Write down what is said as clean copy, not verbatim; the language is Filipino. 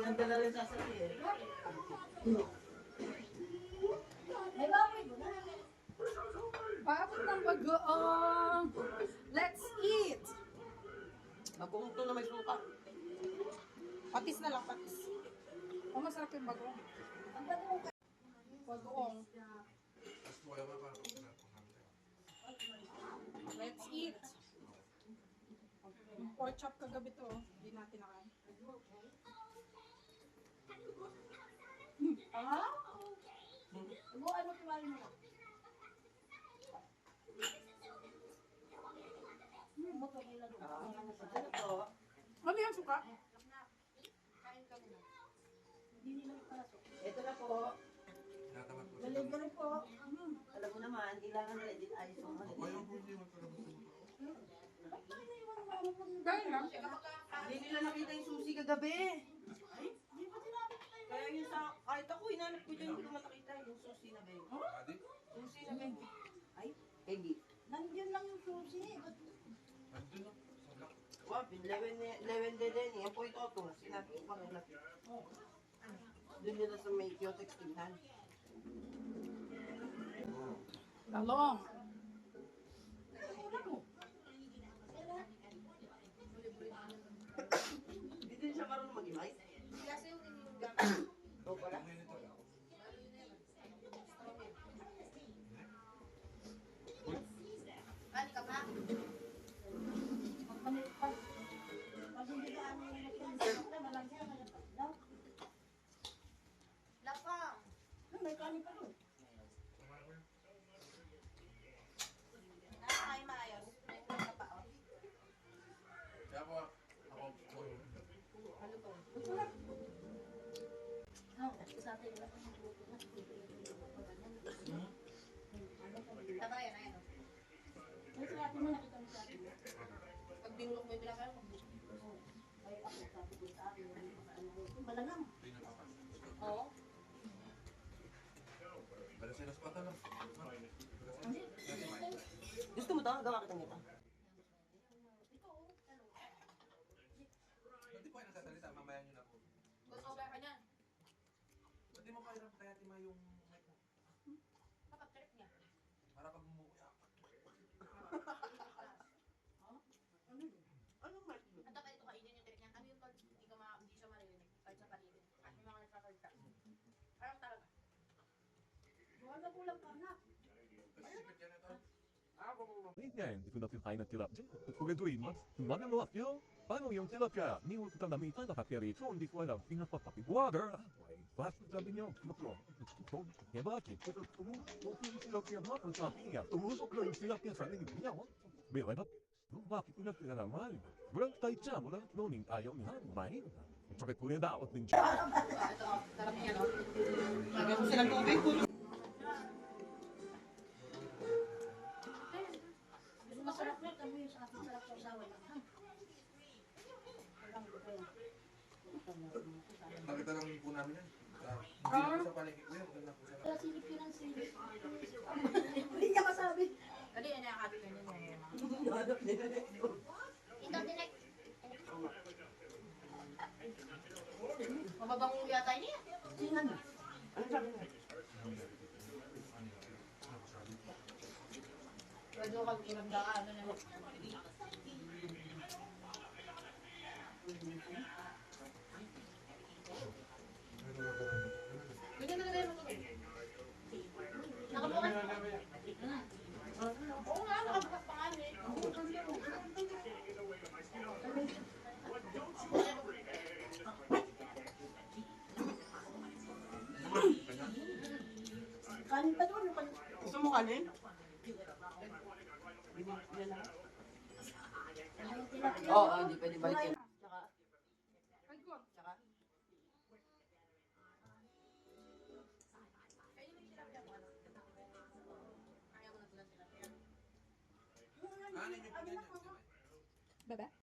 Ganda na rin sasabihin. May baboy mo na. Paabot ng bagoong. Let's eat. Bagoong to na may suka. Patis na lang, patis. Oh, masarap yung bagoong. Ang bagoong ka. Bagoong. Let's eat. Yung pork chop kagabi to, hindi natin nakain. Ah? Ano kumali mo na? Motor nila doon. Ano to? Ano yung suka? Kain ka muna. Hindi nila ipasok. Ito na po. Galing ka rin po. Alam mo naman, kailangan na edit ayos ang ano. Ba't ba naiwan mo ako kung Dahil lang. Hindi nila nakita yung susi kagabi. Hindi pa sinabi ko tayo. Kaya yung sa, kahit ako, hinanap ko dyan, hindi ko nakita yung susi na beng. Susi na beng. Ay, Peggy. Nandiyan lang yung susi. Wow, 11 din. Yan po ito. Sinabi ko pang ulat. Doon nila sa may Kyotex tingnan. Talong. Hindi din siya marunong mag-imay. Kasi yung gamit. Oo pala. Kali ka pa? Pag hindi ka ano yung magpapalita, malang siya, daw. Lapang. May kanin pa doon. Nakakain maayos. May ka pa, oh. Kaya po, ako, Ano to? Masarap. Sa atin, wala kang magluto na. Tabayan na yan, oh. Ay, sa atin mo nakita mo sa atin. Pag binulok mo yung pinakain mo, ay ako sabi ko sa akin, malangang. hindi napapasok. Oo. Bala sila sa pata lang. Gusto mo ito? Gawa kita nito. Hindi po kayo nagsasalita, mamaya nyo na po. Gusto ko ka niyan. Ba't di mo kaya kaya tima yung mic mo? Kapag trip niya. Para pag umuuyak. Anong mic mo? At dapat ito kainin yung trip niya. Ano yung pag hindi siya maririnig? Kahit sa paligid. At yung mga nagsasalita. Parang talaga. Wala kulang ka na. Pag-isipit yan ito. Yan, di ko na pinakain ng tilapia. Kuwentuin mo, magano afyo? Paano yung tilapia? Ni ko namitan na kapirito, hindi ko alam. Pinapapapit water. Ay, bakit sabi niyo? Matlo. Eh bakit? Tumusok yung tilapia mo kung sabi niya. Tumusok na yung tilapia sa nilip niya. Bela ba? Bakit ko na pinalaman? Walang tayo siya, walang cloning. Ayaw niya, kumain. Sakit ko yung dapat din siya. Sarap niya, no? Lagyan mo silang tubig. Masarap na. Kami yung sa ating sarap sa usawa lang. Nakita lang po namin yan. Hindi na po sa paligid ko yan. Doon na po sa Kaya silip yun ang silip. Hindi niya masabi. Dali, ano yung ating ganyan ngayon? Ito, direct. Mababango yata niya. Tingnan mo. Ano sabi niya? Pwede kang iramdaan. Ano na? Ganyan na ganyan mo. Nakabukas. Oo nga, nakabukas pa nga eh. Kanin pa doon. Gusto mo kanin? Oo, hindi pwede balikin. Tsaka, Ay, good. tsaka. Kanin nyo po ganyan. Bebe?